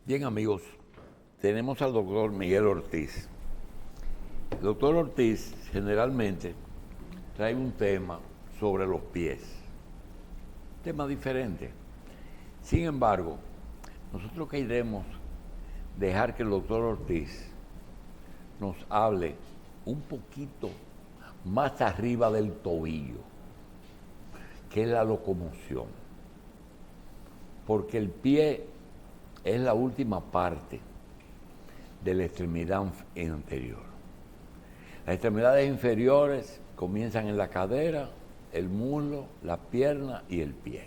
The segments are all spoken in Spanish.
Bien, amigos, tenemos al doctor Miguel Ortiz. El doctor Ortiz generalmente trae un tema sobre los pies, tema diferente. Sin embargo, nosotros queremos dejar que el doctor Ortiz nos hable un poquito más arriba del tobillo, que es la locomoción. Porque el pie es la última parte de la extremidad anterior. Las extremidades inferiores comienzan en la cadera, el muslo, la pierna y el pie.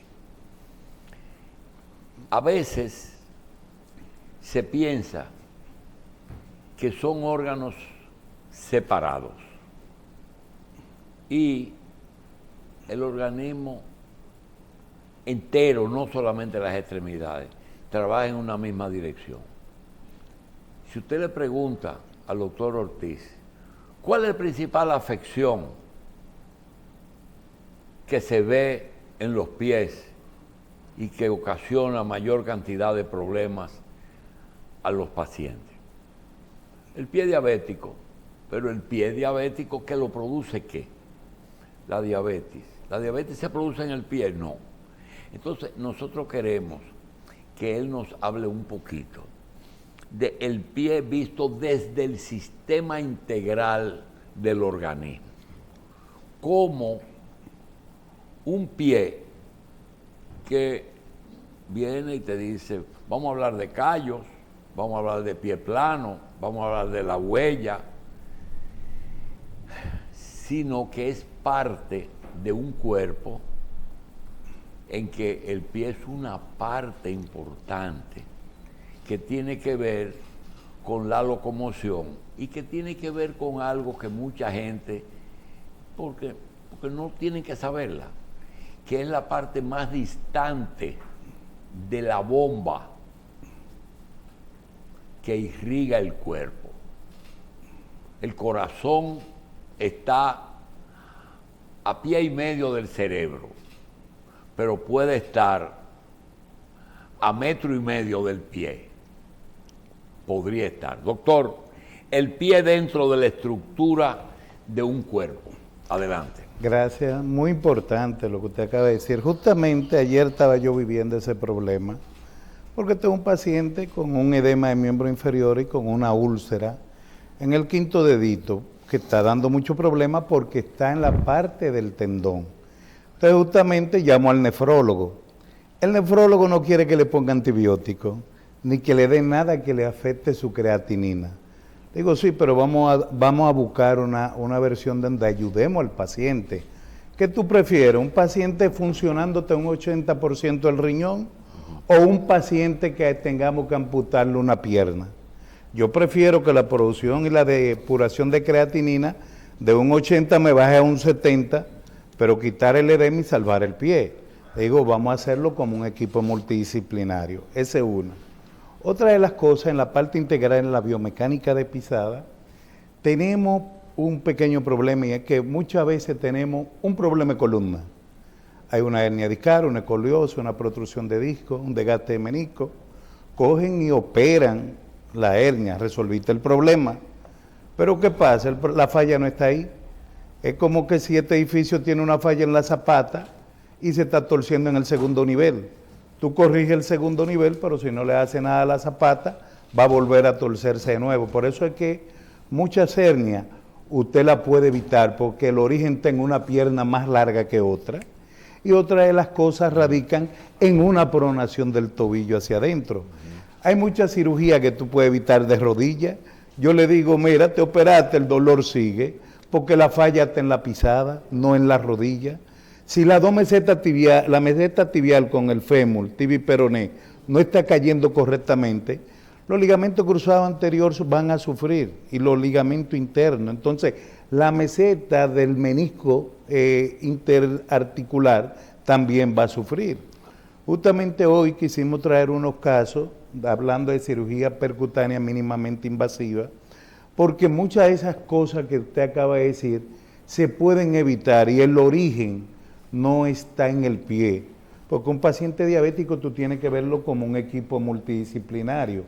A veces se piensa que son órganos separados y el organismo entero, no solamente las extremidades, trabaja en una misma dirección. Si usted le pregunta al doctor Ortiz, ¿cuál es la principal afección que se ve en los pies y que ocasiona mayor cantidad de problemas a los pacientes? El pie diabético, pero el pie diabético, ¿qué lo produce qué? La diabetes. ¿La diabetes se produce en el pie? No. Entonces, nosotros queremos que él nos hable un poquito del pie visto desde el sistema integral del organismo. Como un pie que viene y te dice, vamos a hablar de callos, vamos a hablar de pie plano, vamos a hablar de la huella, sino que es parte de un cuerpo en que el pie es una parte importante que tiene que ver con la locomoción y que tiene que ver con algo que mucha gente, porque no tienen que saberla, que es la parte más distante de la bomba que irriga el cuerpo. El corazón está a pie y medio del cerebro, pero puede estar a 1,5 metros del pie. Podría estar. Doctor, el pie dentro de la estructura de un cuerpo. Adelante. Gracias, muy importante lo que usted acaba de decir. Justamente ayer estaba yo viviendo ese problema, porque tengo un paciente con un edema de miembro inferior y con una úlcera en el quinto dedito, que está dando mucho problema porque está en la parte del tendón. Entonces justamente llamo al nefrólogo. El nefrólogo no quiere que le ponga antibiótico, ni que le dé nada que le afecte su creatinina. Digo, sí, pero vamos a buscar una versión donde ayudemos al paciente. ¿Qué tú prefieres? ¿Un paciente funcionándote un 80% el riñón o un paciente que tengamos que amputarle una pierna? Yo prefiero que la producción y la depuración de creatinina de un 80 me baje a un 70, pero quitar el edema y salvar el pie. Digo, vamos a hacerlo como un equipo multidisciplinario. Esa es una. Otra de las cosas, en la parte integral, en la biomecánica de pisada, tenemos un pequeño problema, y es que muchas veces tenemos un problema de columna. Hay una hernia discal, una escoliosis, una protrusión de disco, un desgaste de menisco. Cogen y operan la hernia, resolviste el problema. Pero ¿qué pasa? La falla no está ahí. Es como que si este edificio tiene una falla en la zapata y se está torciendo en el segundo nivel. Tú corriges el segundo nivel, pero si no le hace nada a la zapata, va a volver a torcerse de nuevo. Por eso es que muchas hernias usted la puede evitar, porque el origen está en una pierna más larga que otra. Y otra de las cosas radican en una pronación del tobillo hacia adentro. Hay muchas cirugías que tú puedes evitar de rodillas. Yo le digo, mira, te operaste, el dolor sigue, porque la falla está en la pisada, no en la rodilla. Si la meseta tibial con el fémur, tibia y peroné, no está cayendo correctamente, los ligamentos cruzados anteriores van a sufrir y los ligamentos internos. Entonces, la meseta del menisco interarticular también va a sufrir. Justamente hoy quisimos traer unos casos, hablando de cirugía percutánea mínimamente invasiva, porque muchas de esas cosas que usted acaba de decir se pueden evitar y el origen no está en el pie. porque un paciente diabético tú tienes que verlo como un equipo multidisciplinario.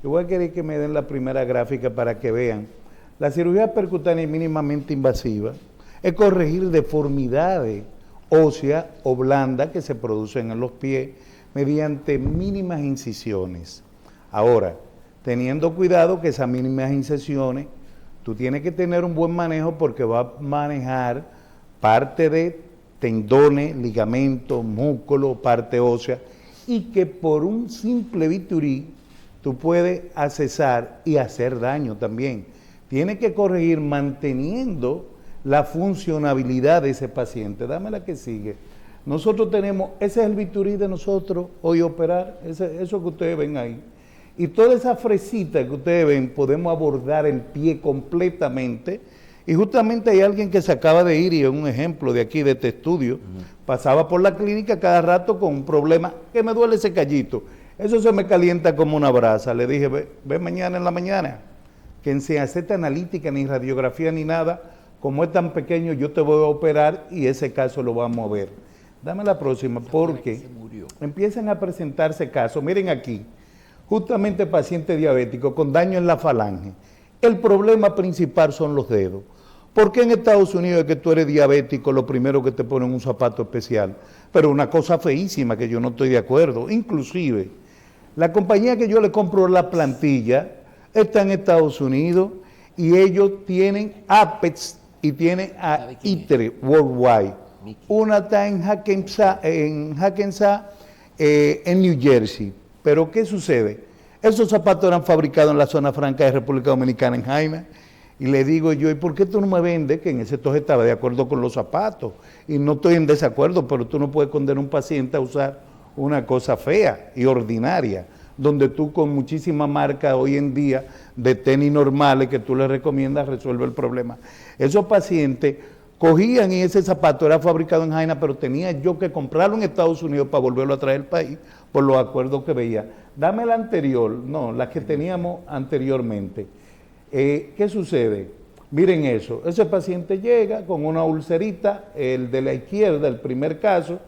Yo voy a querer que me den la primera gráfica para que vean. La cirugía percutánea mínimamente invasiva es corregir deformidades óseas o blandas que se producen en los pies mediante mínimas incisiones. Ahora, teniendo cuidado que esas mínimas incisiones, tú tienes que tener un buen manejo porque va a manejar parte de tendones, ligamentos, músculos, parte ósea, y que por un simple bisturí tú puedes accesar y hacer daño también. Tiene que corregir manteniendo la funcionabilidad de ese paciente. Dame la que sigue. Nosotros tenemos, ese es el bisturí de nosotros, hoy operar, eso que ustedes ven ahí. Y toda esa fresita que ustedes ven, podemos abordar el pie completamente. Y justamente hay alguien que se acaba de ir, y es un ejemplo de aquí, de este estudio, pasaba por la clínica cada rato con un problema, que me duele ese callito. Eso se me calienta como una brasa. Le dije, ve mañana en la mañana, que sin hacer analítica, ni radiografía, ni nada, como es tan pequeño, yo te voy a operar y ese caso lo vamos a ver. Dame la próxima, porque empiezan a presentarse casos. Miren aquí, justamente paciente diabético con daño en la falange. El problema principal son los dedos. ¿Por qué en Estados Unidos es que tú eres diabético, lo primero que te ponen un zapato especial? Pero una cosa feísima que yo no estoy de acuerdo. Inclusive, la compañía que yo le compro la plantilla está en Estados Unidos y ellos tienen Apex y tienen a ITRE Worldwide. Una está en Hackensack, en New Jersey. Pero ¿qué sucede? Esos zapatos eran fabricados en la zona franca de República Dominicana, en Jaime. Y le digo yo, ¿y por qué tú no me vendes? Que en ese entonces estaba de acuerdo con los zapatos. Y no estoy en desacuerdo, pero tú no puedes condenar a un paciente a usar una cosa fea y ordinaria, donde tú con muchísimas marcas hoy en día de tenis normales que tú le recomiendas resuelve el problema. Esos pacientes cogían y ese zapato era fabricado en Jaina, pero tenía yo que comprarlo en Estados Unidos para volverlo a traer al país por los acuerdos que veía. Dame la anterior, no, la que teníamos anteriormente. ¿Qué sucede? Miren eso, ese paciente llega con una ulcerita, el de la izquierda, el primer caso,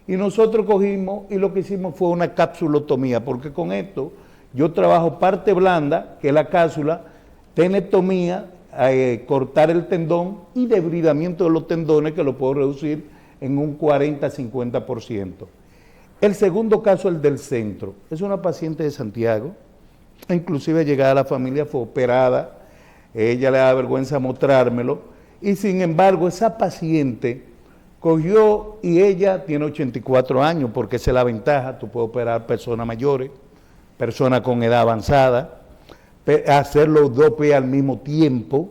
y nosotros cogimos y lo que hicimos fue una capsulotomía, porque con esto yo trabajo parte blanda, que es la cápsula, tenectomía, cortar el tendón y debridamiento de los tendones, que lo puedo reducir en un 40-50%. El segundo caso, el del centro, es una paciente de Santiago, inclusive llegada a la familia, fue operada, ella le da vergüenza mostrármelo, y sin embargo esa paciente cogió, y ella tiene 84 años, porque esa es la ventaja, tú puedes operar personas mayores, personas con edad avanzada, hacer los dos pies al mismo tiempo,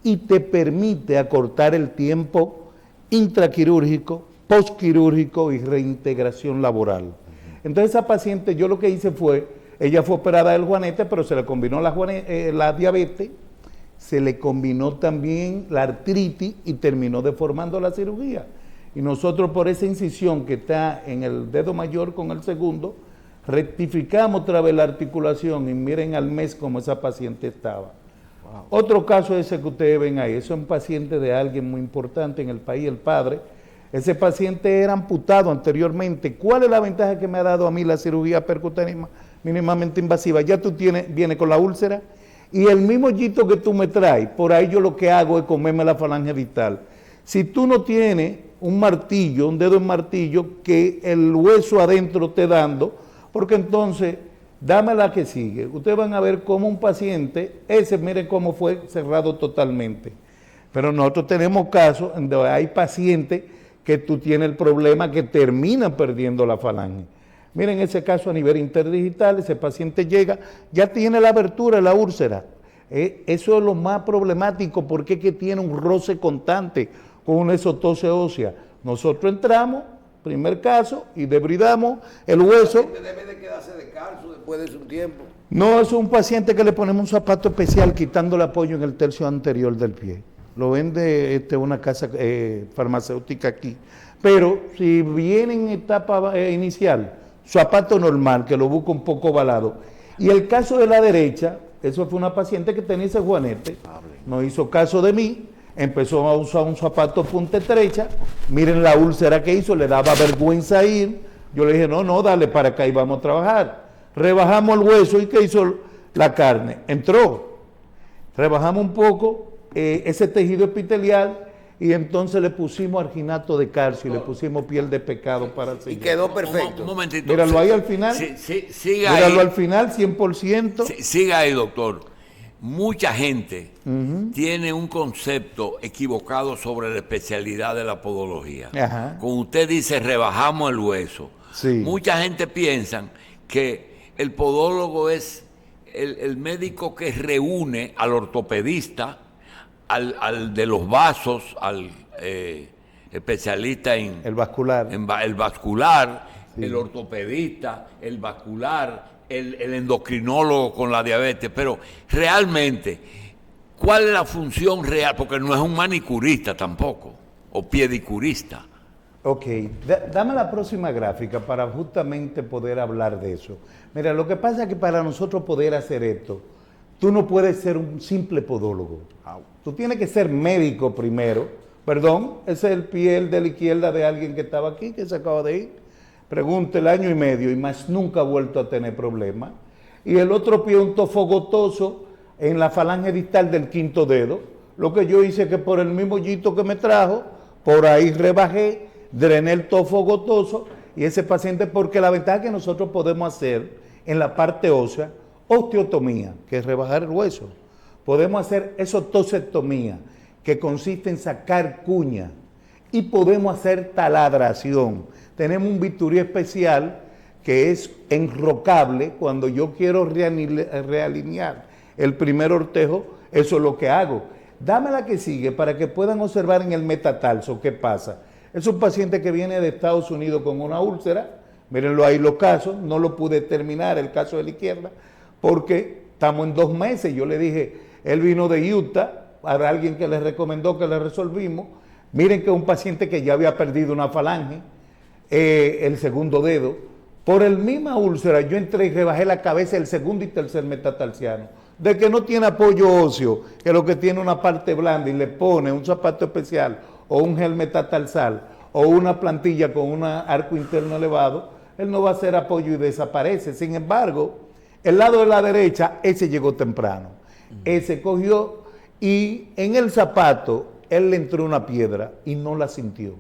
y te permite acortar el tiempo intraquirúrgico, postquirúrgico y reintegración laboral. Entonces esa paciente, yo lo que hice fue, ella fue operada del juanete, pero se le combinó la diabetes, se le combinó también la artritis y terminó deformando la cirugía. Y nosotros por esa incisión que está en el dedo mayor con el segundo, rectificamos otra vez la articulación y miren al mes cómo esa paciente estaba. Wow. Otro caso es ese que ustedes ven ahí, es un paciente de alguien muy importante en el país, el padre. Ese paciente era amputado anteriormente. ¿Cuál es la ventaja que me ha dado a mí la cirugía percutánea mínimamente invasiva? Ya tú vienes con la úlcera y el mismo hoyito que tú me traes, por ahí yo lo que hago es comerme la falange distal. Si tú no tienes un martillo, un dedo en martillo, que el hueso adentro esté dando, porque entonces, dame la que sigue. Ustedes van a ver cómo un paciente, miren cómo fue cerrado totalmente. Pero nosotros tenemos casos donde hay pacientes que tú tienes el problema que terminan perdiendo la falange. Miren ese caso a nivel interdigital, ese paciente llega, ya tiene la abertura, la úlcera. Eso es lo más problemático porque es que tiene un roce constante con una esotose ósea. Nosotros entramos, primer caso, y debridamos el hueso. ¿El paciente debe de quedarse descalzo después de su tiempo? No, es un paciente que le ponemos un zapato especial quitando el apoyo en el tercio anterior del pie. Lo vende una casa farmacéutica aquí. Pero si viene en etapa inicial, zapato normal, que lo busca un poco ovalado. Y el caso de la derecha, eso fue una paciente que tenía ese juanete, no hizo caso de mí, empezó a usar un zapato punta estrecha, miren la úlcera que hizo, le daba vergüenza ir, Yo le dije, no, dale para acá y vamos a trabajar. Rebajamos el hueso y ¿qué hizo la carne? Entró. Rebajamos un poco ese tejido epitelial y entonces le pusimos arginato de calcio y le pusimos piel de pescado para seguir. Y quedó perfecto. Un momentito. Míralo ahí al final. Siga Míralo ahí. al final, 100%. Siga ahí, doctor. Mucha gente tiene un concepto equivocado sobre la especialidad de la podología. Ajá. Cuando usted dice rebajamos el hueso, Sí. mucha gente piensa que el podólogo es el médico que reúne al ortopedista, al de los vasos, al especialista en El vascular. el vascular, Sí. el ortopedista, el vascular, el endocrinólogo con la diabetes, pero realmente, ¿cuál es la función real? Porque no es un manicurista tampoco, o pedicurista. Ok, dame la próxima gráfica para justamente poder hablar de eso. Mira, lo que pasa es que para nosotros poder hacer esto, tú no puedes ser un simple podólogo. Tú tienes que ser médico primero. Perdón, ese es el pie de la izquierda de alguien que estaba aquí, que se acaba de ir. Pregunte el año y medio y más nunca ha vuelto a tener problemas. Y el otro pie, un tofo gotoso en la falange distal del quinto dedo. Lo que yo hice que por el mismo hoyito que me trajo, por ahí rebajé, drené el tofo gotoso y ese paciente, porque la ventaja que nosotros podemos hacer en la parte ósea, osteotomía, que es rebajar el hueso. Podemos hacer esotosectomía, que consiste en sacar cuña, y podemos hacer taladración. Tenemos un bisturí especial que es enrocable. Cuando yo quiero realinear el primer ortejo, eso es lo que hago. Dame la que sigue para que puedan observar en el metatarso qué pasa. Es un paciente que viene de Estados Unidos con una úlcera. Mírenlo ahí los casos. No lo pude terminar, el caso de la izquierda, porque estamos en 2 meses. Yo le dije, él vino de Utah, para alguien que le recomendó que le resolvimos. Miren que es un paciente que ya había perdido una falange, el segundo dedo. Por el misma úlcera, yo entré y rebajé la cabeza del segundo y tercer metatarsiano. De que no tiene apoyo óseo, que lo que tiene una parte blanda y le pone un zapato especial o un gel metatarsal o una plantilla con un arco interno elevado, él no va a hacer apoyo y desaparece. Sin embargo, el lado de la derecha, ese llegó temprano. Ese cogió y en el zapato él le entró una piedra y no la sintió.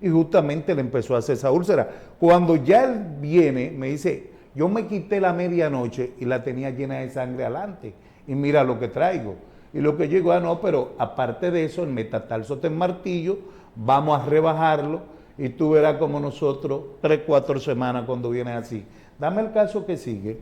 Y justamente le empezó a hacer esa úlcera. Cuando ya él viene, me dice, yo me quité la medianoche y la tenía llena de sangre adelante. Y mira lo que traigo. Y lo que llegó, no, pero aparte de eso, el metatarso en martillo, vamos a rebajarlo y tú verás como nosotros 3-4 semanas cuando vienes así. Dame el caso que sigue.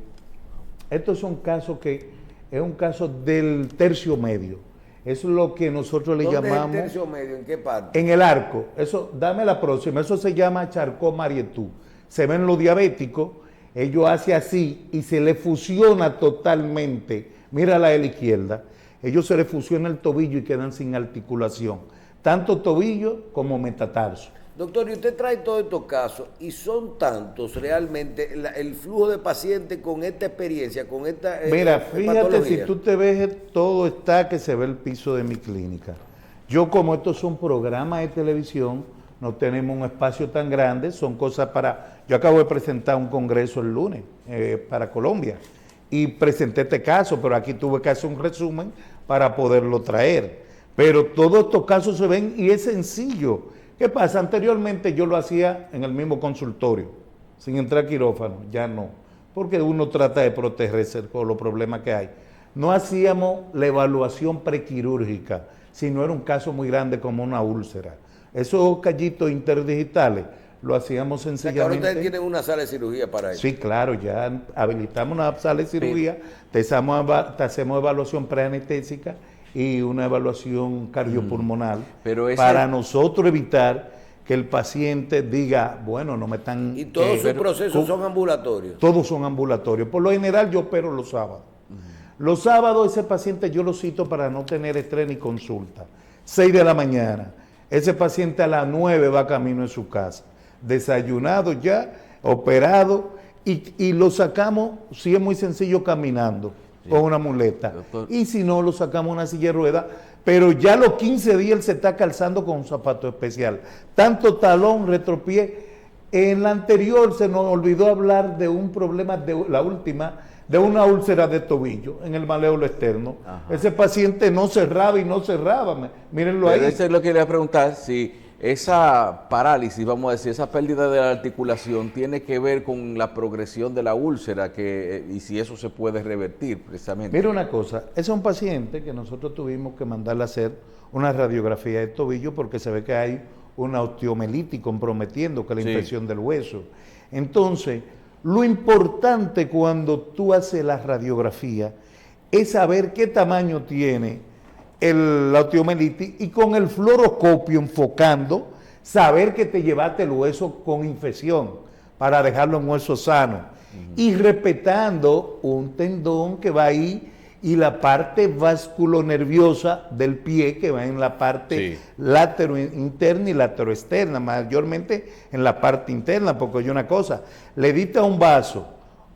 Esto es un caso que es un caso del tercio medio. Eso es lo que nosotros le llamamos... ¿Dónde es el tercio medio? ¿En qué parte? En el arco. Eso, dame la próxima. Eso se llama Charcot-Marie-Tooth. Se ven los diabéticos, ellos hacen así y se le fusiona totalmente. Mira la de la izquierda. Ellos se le fusiona el tobillo y quedan sin articulación. Tanto tobillo como metatarso. Doctor, y usted trae todos estos casos y son tantos realmente el flujo de pacientes con esta experiencia, con esta Mira, fíjate, patología. si tú te ves, todo está que se ve el piso de mi clínica. Yo, como estos son programas de televisión, no tenemos un espacio tan grande, son cosas para... Yo acabo de presentar un congreso el lunes para Colombia y presenté este caso, pero aquí tuve que hacer un resumen para poderlo traer. Pero todos estos casos se ven y es sencillo. ¿Qué pasa? Anteriormente yo lo hacía en el mismo consultorio, sin entrar a quirófano, ya no, porque uno trata de protegerse por los problemas que hay. No hacíamos la evaluación prequirúrgica, si no era un caso muy grande como una úlcera. Esos callitos interdigitales lo hacíamos sencillamente. Ahora ustedes tienen una sala de cirugía para eso. Sí, claro, ya habilitamos una sala de cirugía, te hacemos evaluación preanestésica y una evaluación cardiopulmonar para nosotros evitar que el paciente diga, bueno, no me están... Y todos sus procesos son ambulatorios. Todos son ambulatorios. Por lo general yo opero los sábados. Los sábados ese paciente yo lo cito para no tener estrés ni consulta. 6 de la mañana. Ese paciente a las 9 va camino de su casa. Desayunado ya, operado, y lo sacamos, si es muy sencillo, caminando. Sí, con una muleta. Doctor. Y si no, lo sacamos una silla de ruedas, pero ya a los 15 días él se está calzando con un zapato especial. Tanto talón, retropié, En la anterior se nos olvidó hablar de un problema de la última, de una úlcera de tobillo en el maléolo externo. Ajá. Ese paciente no cerraba y no cerraba, mírenlo ahí. Eso es lo que quería preguntar, si esa parálisis, vamos a decir, esa pérdida de la articulación tiene que ver con la progresión de la úlcera y si eso se puede revertir precisamente. Mira una cosa, ese es un paciente que nosotros tuvimos que mandarle a hacer una radiografía de tobillo porque se ve que hay una osteomelitis comprometiendo que es la infección del hueso. Entonces, lo importante cuando tú haces la radiografía es saber qué tamaño tiene la osteomelitis y con el fluoroscopio enfocando, saber que te llevaste el hueso con infección para dejarlo en hueso sano y respetando un tendón que va ahí y la parte vasculonerviosa del pie que va en la parte látero interna y látero externa, mayormente en la parte interna, porque hay una cosa, le diste un vaso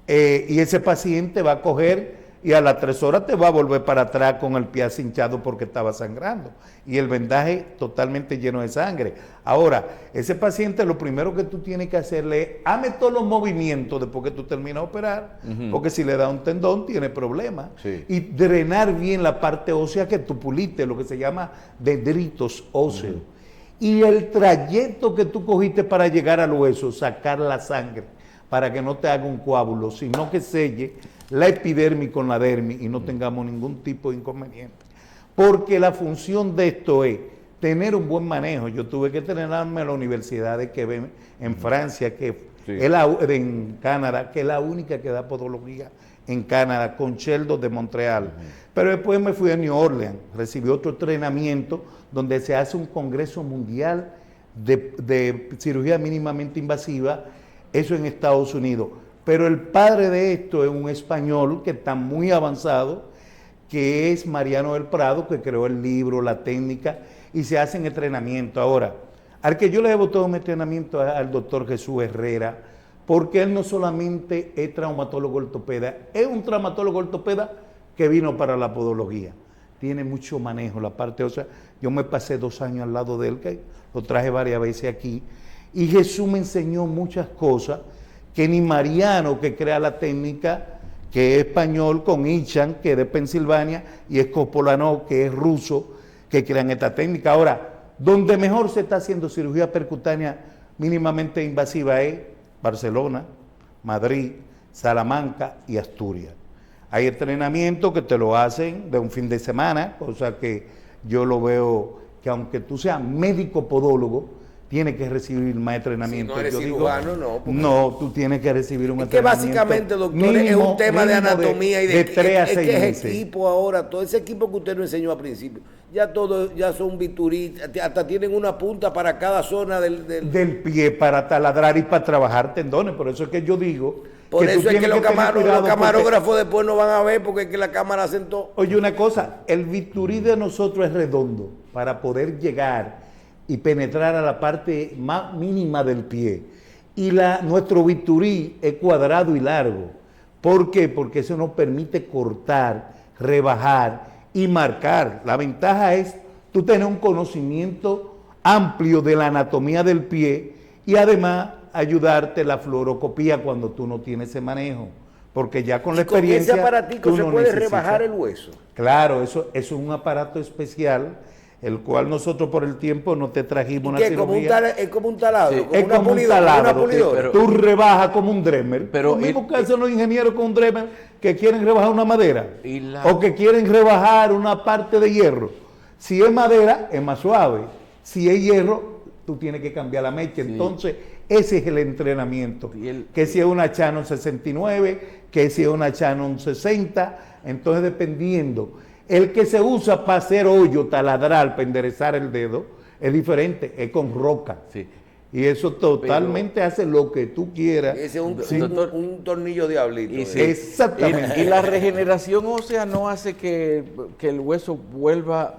y ese paciente va a coger y a las 3 horas te va a volver para atrás con el pie así hinchado porque estaba sangrando y el vendaje totalmente lleno de sangre. Ahora, ese paciente lo primero que tú tienes que hacerle es, hazme todos los movimientos después que tú terminas de operar, porque si le da un tendón tiene problemas, y drenar bien la parte ósea que tú puliste, lo que se llama dendritos óseos. Y el trayecto que tú cogiste para llegar al hueso, sacar la sangre, para que no te haga un coágulo, sino que selle la epidermis con la dermis y no tengamos ningún tipo de inconveniente. Porque la función de esto es tener un buen manejo. Yo tuve que entrenarme en la Universidad de Quebec, en Francia, que es en Canadá, que es la única que da podología en Canadá, con Sheldon de Montreal. Pero después me fui a New Orleans, recibí otro entrenamiento donde se hace un congreso mundial de cirugía mínimamente invasiva, eso en Estados Unidos. Pero el padre de esto es un español que está muy avanzado, que es Mariano del Prado, que creó el libro, la técnica, y se hacen entrenamiento. Ahora, al que yo le debo todo mi entrenamiento al doctor Jesús Herrera, porque él no solamente es traumatólogo ortopeda, es un traumatólogo ortopeda que vino para la podología. Tiene mucho manejo, la parte, o sea, yo me pasé 2 años al lado de él, que lo traje varias veces aquí, y Jesús me enseñó muchas cosas que ni Mariano, que crea la técnica, que es español, con Ichan, que es de Pensilvania, y Escopolanov, que es ruso, que crean esta técnica. Ahora, donde mejor se está haciendo cirugía percutánea mínimamente invasiva es Barcelona, Madrid, Salamanca y Asturias. Hay entrenamiento que te lo hacen de un fin de semana, cosa que yo lo veo que aunque tú seas médico podólogo, tiene que recibir más entrenamiento. Si no eres cirujano, no. No, tú tienes que recibir un entrenamiento. Que básicamente, doctor, es un tema de anatomía y de 3 a 6 meses. Es equipo ahora, todo ese equipo que usted nos enseñó al principio, ya son bituristas, hasta tienen una punta para cada zona del pie para taladrar y para trabajar tendones. Por eso es que yo digo... Por eso es que los camarógrafos después no van a ver porque es que la cámara hacen todo. Oye, una cosa, el biturí de nosotros es redondo para poder llegar y penetrar a la parte más mínima del pie. Y nuestro biturí es cuadrado y largo. ¿Por qué? Porque eso nos permite cortar, rebajar y marcar. La ventaja es tú tener un conocimiento amplio de la anatomía del pie y además ayudarte la fluoroscopía cuando tú no tienes ese manejo. Porque ya con la experiencia... ¿Con ese aparatico se puede rebajar el hueso? Claro, eso es un aparato especial, el cual nosotros por el tiempo no te trajimos una cirugía. Es como un taladro, es como un taladro, tú rebajas como un Dremel. Pero lo mismo que hacen los ingenieros con un Dremel que quieren rebajar una madera o que quieren rebajar una parte de hierro. Si es madera, es más suave. Si es hierro, tú tienes que cambiar la mecha. Entonces, ese es el entrenamiento. Que si es una Shannon 69, que si es una Shannon 60, entonces dependiendo... El que se usa para hacer hoyo, taladrar, para enderezar el dedo, es diferente, es con roca. Sí. Y eso totalmente hace lo que tú quieras. Ese es un tornillo diablito. Exactamente. Y la regeneración ósea no hace que el hueso vuelva,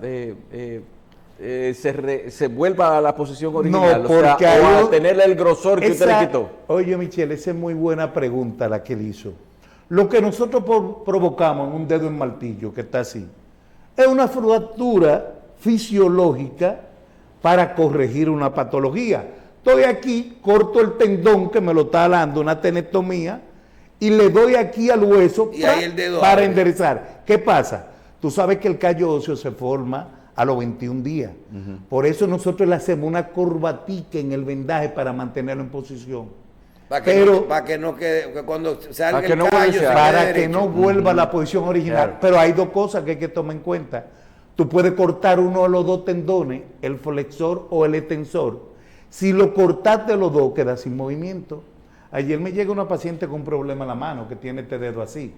se vuelva a la posición original. No, porque o a tener el grosor que usted le quitó. Oye, Michelle, esa es muy buena pregunta la que él hizo. Lo que nosotros provocamos en un dedo en martillo, que está así, es una fractura fisiológica para corregir una patología. Estoy aquí, corto el tendón que me lo está dando una tenectomía y le doy aquí al hueso Y ahí el dedo para abre. enderezar. ¿Qué pasa? Tú sabes que el callo óseo se forma a los 21 días. Por eso nosotros le hacemos una corbatica en el vendaje para mantenerlo en posición. Para que no quede, que cuando salga Para que el no callo vuelva se a- Para quede que derecho. no vuelva a la posición original. Claro. Pero hay dos cosas que hay que tomar en cuenta. Tú puedes cortar uno de los dos tendones, el flexor o el extensor. Si lo cortaste los dos, queda sin movimiento. Ayer me llega una paciente con un problema en la mano, que tiene este dedo así.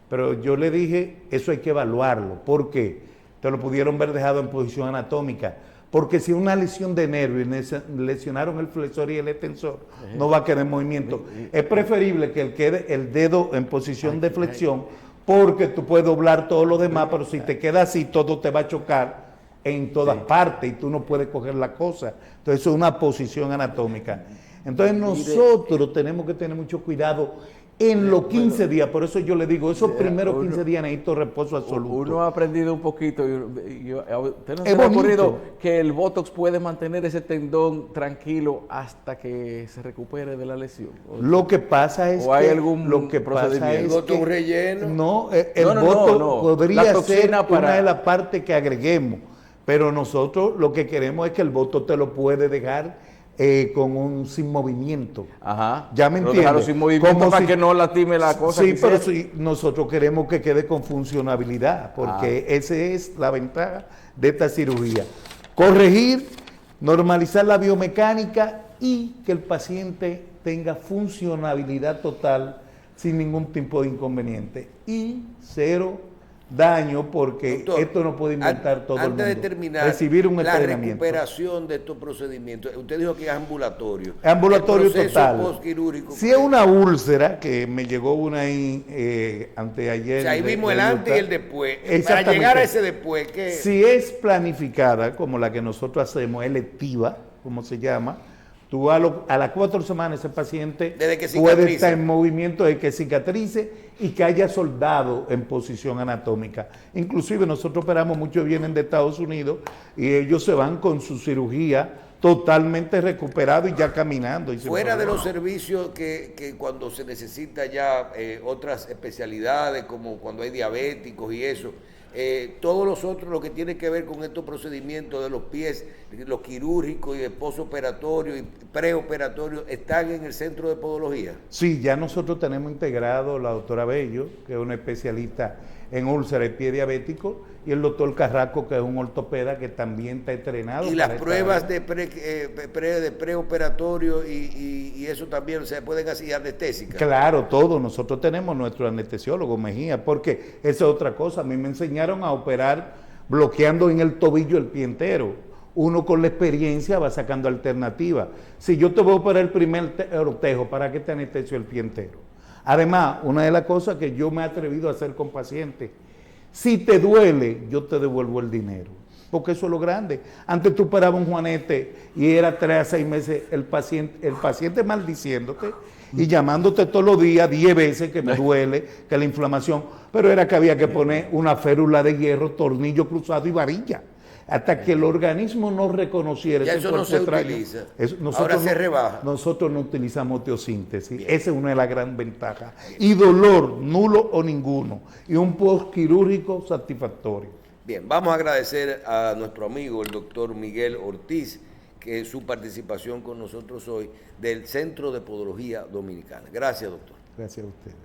Pero yo le dije, eso hay que evaluarlo. ¿Por qué? Te lo pudieron ver dejado en posición anatómica. Porque si una lesión de nervio y lesionaron el flexor y el extensor, no va a quedar en movimiento. Es preferible que él quede el dedo en posición de flexión, porque tú puedes doblar todo lo demás, pero si te queda así, todo te va a chocar en todas partes y tú no puedes coger la cosa. Entonces, eso es una posición anatómica. Entonces, nosotros tenemos que tener mucho cuidado en los 15 días. Por eso yo le digo, esos primeros 15 días necesito reposo absoluto. Uno ha aprendido un poquito. ¿Usted no se Es le ha bonito. ocurrido que el Botox puede mantener ese tendón tranquilo hasta que se recupere de la lesión? Lo que pasa es ¿O hay que algún lo que pasa procedimiento? es ¿El Botox que relleno? no, el No, no, Botox no. podría La toxina ser una para- de las partes que agreguemos, pero nosotros lo que queremos es que el Botox te lo puede dejar sin movimiento. Ajá. Ya me Pero entiendes. dejarlo sin movimiento Como para si- que no lastime la cosa. Sí, que pero hicieron. sí, nosotros queremos que quede con funcionabilidad, porque esa es la ventaja de esta cirugía. Corregir, normalizar la biomecánica y que el paciente tenga funcionabilidad total sin ningún tipo de inconveniente. Y cero daño, porque Doctor, esto no puede inventar todo el mundo. Antes de terminar, recibir un la entrenamiento. recuperación de estos procedimientos, usted dijo que es ambulatorio. Ambulatorio El proceso total. postquirúrgico. Si es una úlcera, que me llegó una ahí anteayer. O sea, ahí vimos el antes y el después. Para Exactamente. llegar a ese después, ¿qué? Si es planificada, como la que nosotros hacemos, electiva, como se llama, tú a las 4 semanas ese paciente Desde que puede cicatrice. estar en movimiento de que cicatrice y que haya soldado en posición anatómica. Inclusive nosotros operamos, muchos vienen de Estados Unidos y ellos se van con su cirugía totalmente recuperado y ya caminando. Y sin Fuera de problema. los servicios que cuando se necesita ya otras especialidades, como cuando hay diabéticos y eso, todos los otros, lo que tiene que ver con estos procedimientos de los pies, los quirúrgicos y el posoperatorio y preoperatorio, ¿están en el centro de podología? Sí, ya nosotros tenemos integrado la doctora Bello, que es una especialista en úlceras y pie diabético, y el doctor Carrasco, que es un ortopeda que también está entrenado. Y para las esta pruebas área. de preoperatorio y eso también se pueden hacer anestésicas. Claro, todo. Nosotros tenemos nuestro anestesiólogo Mejía, porque esa es otra cosa. A mí me enseñaron a operar bloqueando en el tobillo el pie entero. Uno con la experiencia va sacando alternativas. Si yo te voy a operar el primer ortejo, ¿para qué te anestesio el pie entero? Además, una de las cosas que yo me he atrevido a hacer con pacientes, si te duele, yo te devuelvo el dinero. Porque eso es lo grande. Antes tú operabas un juanete y era 3 a 6 meses el paciente maldiciéndote y llamándote todos los días 10 veces que me duele, que la inflamación. Pero era que había que poner una férula de hierro, tornillo cruzado y varilla. Hasta que el organismo no reconociera Ya ese eso no cuerpo se extraño. utiliza. Nosotros Ahora se rebaja. Nosotros no utilizamos teosíntesis. Esa es una de las grandes ventajas. Y dolor, nulo o ninguno. Y un postquirúrgico satisfactorio. Bien, vamos a agradecer a nuestro amigo, el doctor Miguel Ortiz, que su participación con nosotros hoy del Centro de Podología Dominicana. Gracias, doctor. Gracias a ustedes.